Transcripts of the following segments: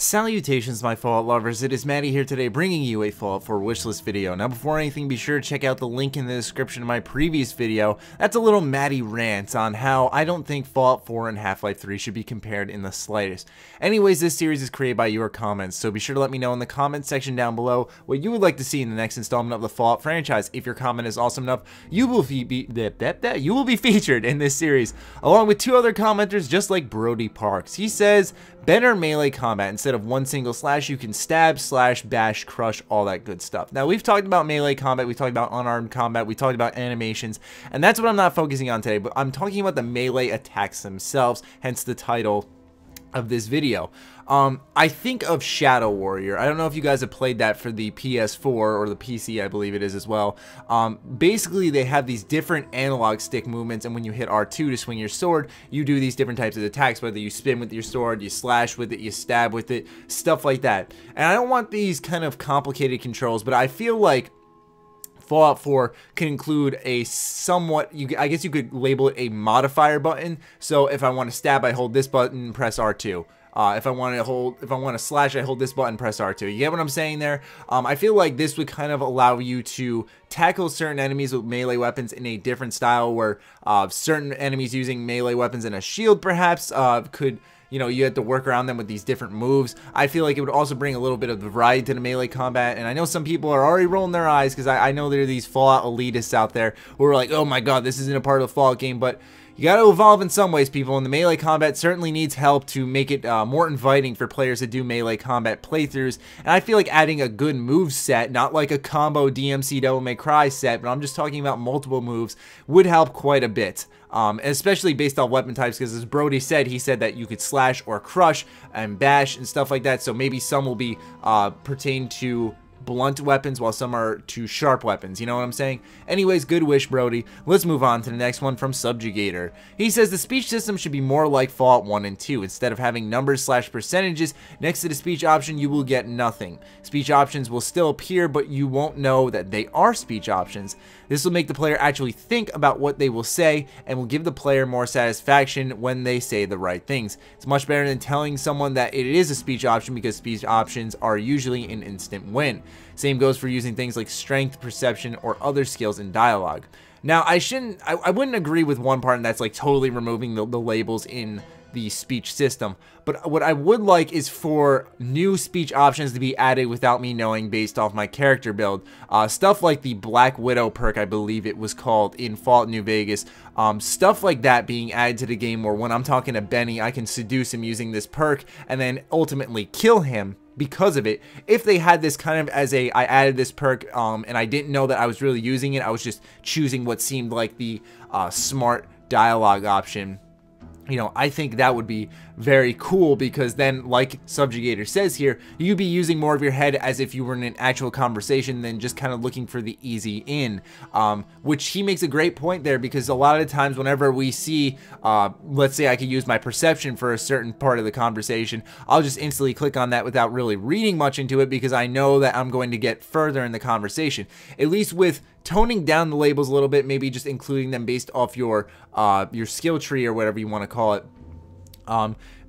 Salutations, my Fallout lovers. It is Matty here today, bringing you a Fallout 4 wishlist video. Now, before anything, be sure to check out the link in the description of my previous video. That's a little Matty rant on how I don't think Fallout 4 and Half-Life 3 should be compared in the slightest. Anyways, this series is created by your comments, so be sure to let me know in the comments section down below what you would like to see in the next installment of the Fallout franchise. If your comment is awesome enough, you will be featured in this series, along with two other commenters just like Brody Parks. He says, better melee combat. Instead of one single slash, you can stab, slash, bash, crush, all that good stuff. Now, we've talked about melee combat, we talked about unarmed combat, we talked about animations, and that's what I'm not focusing on today, but I'm talking about the melee attacks themselves, hence the title of this video. I think of Shadow Warrior. I don't know if you guys have played that for the PS4 or the PC, I believe it is as well. Basically, they have these different analog stick movements, and when you hit R2 to swing your sword, you do these different types of attacks, whether you spin with your sword, you slash with it, you stab with it, stuff like that. And I don't want these kind of complicated controls, but I feel like Fallout 4 can include a somewhat, I guess you could label it a modifier button. So if I want to stab, I hold this button, press R2. If I want to slash, I hold this button, press R2. You get what I'm saying there? I feel like this would kind of allow you to tackle certain enemies with melee weapons in a different style, where certain enemies using melee weapons and a shield perhaps could, you know, you had to work around them with these different moves. I feel like it would also bring a little bit of variety to the melee combat, and I know some people are already rolling their eyes because I know there are these Fallout elitists out there who are like, oh my god, this isn't a part of the Fallout game, but you got to evolve in some ways, people, and the melee combat certainly needs help to make it more inviting for players to do melee combat playthroughs. And I feel like adding a good move set, not like a combo DMC Devil May Cry set, but I'm just talking about multiple moves, would help quite a bit. Especially based on weapon types, because as Brody said, he said that you could slash or crush and bash and stuff like that, so maybe some will be pertain to blunt weapons while some are to sharp weapons, you know what I'm saying? Anyways, good wish, Brody. Let's move on to the next one from Subjugator. He says the speech system should be more like Fallout 1 and 2. Instead of having numbers slash percentages next to the speech option, you will get nothing. Speech options will still appear, but you won't know that they are speech options. This will make the player actually think about what they will say and will give the player more satisfaction when they say the right things. It's much better than telling someone that it is a speech option, because speech options are usually an instant win. Same goes for using things like strength, perception, or other skills in dialogue. Now, I wouldn't agree with one part, and that's like totally removing the labels in the speech system, but what I would like is for new speech options to be added without me knowing, based off my character build. Stuff like the Black Widow perk, I believe it was called, in Fallout New Vegas. Stuff like that being added to the game, where when I'm talking to Benny, I can seduce him using this perk and then ultimately kill him because of it. If they had this kind of as I added this perk and I didn't know that I was really using it, I was just choosing what seemed like the smart dialogue option, you know, I think that would be very cool, because then, like Subjugator says here, you'd be using more of your head as if you were in an actual conversation than just kind of looking for the easy in, which he makes a great point there, because a lot of the times whenever we see, let's say I could use my perception for a certain part of the conversation, I'll just instantly click on that without really reading much into it, because I know that I'm going to get further in the conversation. At least with toning down the labels a little bit, maybe just including them based off your skill tree or whatever you want to call it.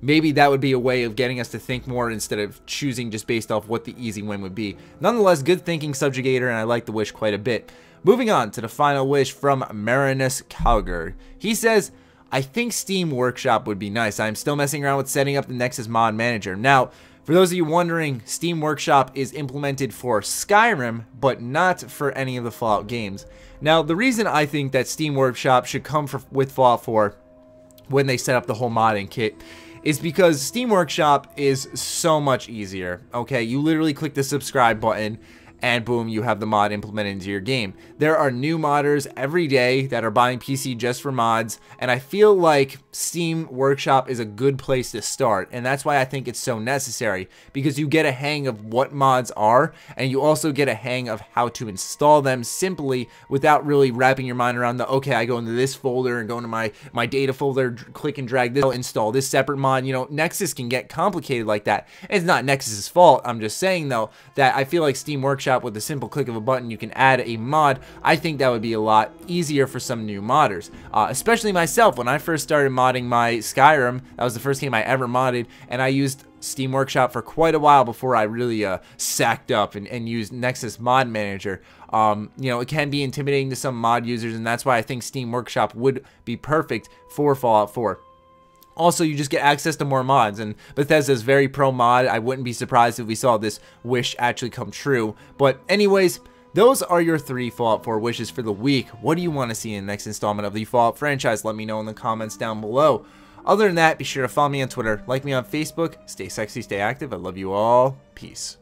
Maybe that would be a way of getting us to think more instead of choosing just based off what the easy win would be. Nonetheless, good thinking, Subjugator, and I like the wish quite a bit. Moving on to the final wish from Marinus Calgard. He says, I think Steam Workshop would be nice. I'm still messing around with setting up the Nexus Mod Manager. Now, for those of you wondering, Steam Workshop is implemented for Skyrim, but not for any of the Fallout games. Now, the reason I think that Steam Workshop should come with Fallout 4 when they set up the whole modding kit is because Steam Workshop is so much easier. Okay, you literally click the subscribe button and boom, you have the mod implemented into your game. There are new modders every day that are buying PC just for mods, and I feel like Steam Workshop is a good place to start, and that's why I think it's so necessary, because you get a hang of what mods are, and you also get a hang of how to install them simply without really wrapping your mind around the, okay, I go into this folder and go into my data folder, click and drag this, install this separate mod. You know, Nexus can get complicated like that. It's not Nexus's fault. I'm just saying, though, that I feel like Steam Workshop Workshop with a simple click of a button you can add a mod, I think that would be a lot easier for some new modders. Especially myself, when I first started modding my Skyrim, that was the first game I ever modded, and I used Steam Workshop for quite a while before I really sacked up and used Nexus Mod Manager. You know, it can be intimidating to some mod users, and that's why I think Steam Workshop would be perfect for Fallout 4. Also, you just get access to more mods, and Bethesda's very pro-mod. I wouldn't be surprised if we saw this wish actually come true. But anyways, those are your 3 Fallout 4 wishes for the week. What do you want to see in the next installment of the Fallout franchise? Let me know in the comments down below. Other than that, be sure to follow me on Twitter, like me on Facebook, stay sexy, stay active. I love you all. Peace.